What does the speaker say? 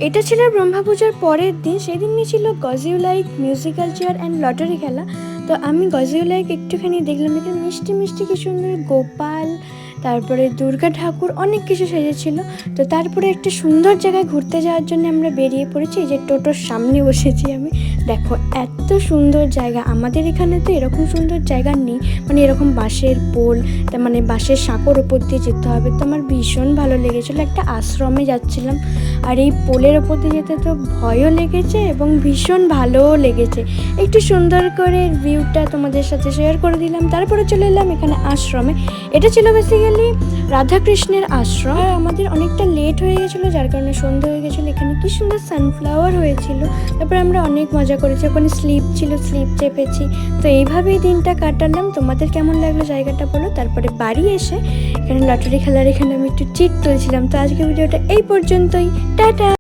এটা ছিল ব্রহ্মা পুজোর পরের দিন। সেদিনই ছিল গজ you like musical chair and lottery খেলা। তো আমি গজ ইউ লাইক একটুখানি দেখলাম, এখানে মিষ্টি মিষ্টি কি সুন্দর গোপাল, তারপরে দুর্গা ঠাকুর, অনেক কিছু সেজেছিল। তো তারপরে একটা সুন্দর জায়গায় ঘুরতে যাওয়ার জন্য আমরা বেরিয়ে পড়েছি। এই যে টোটোর সামনে বসেছি আমি, দেখো এত সুন্দর জায়গা। আমাদের এখানে তো এরকম সুন্দর জায়গা নেই, মানে এরকম বাঁশের পোল, তার মানে বাঁশের সাঁকোর ওপর দিয়ে যেতে হবে। তো আমার ভীষণ ভালো লেগেছিলো। একটা আশ্রমে যাচ্ছিলাম, আর এই পোলের ওপর দিয়ে যেতে তো ভয়ও লেগেছে এবং ভীষণ ভালোও লেগেছে। একটু সুন্দর করে ভিউটা তোমাদের সাথে শেয়ার করে দিলাম। তারপরে চলে এলাম এখানে আশ্রমে। এটা ছিল বেসিক্যালি রাধাকৃষ্ণের আশ্রম। আর আমাদের অনেকটা লেট হয়ে গেছিলো, যার কারণে সন্ধ্যা হয়ে গেছিলো। এখানে কি সুন্দর সানফ্লাওয়ার হয়েছিল। তারপরে আমরা অনেক মজা করেছি, ওখানে স্লিপ ছিল, স্লিপ চেপেছি। তো এইভাবেই দিনটা কাটালাম। তোমাদের কেমন লাগলো জায়গাটা বলো। তারপরে বাড়ি এসে এখানে লটারি খেলার এখানে আমি একটু চিট তুলছিলাম। তো আজকে ভিডিওটা এই পর্যন্তই। টাটা।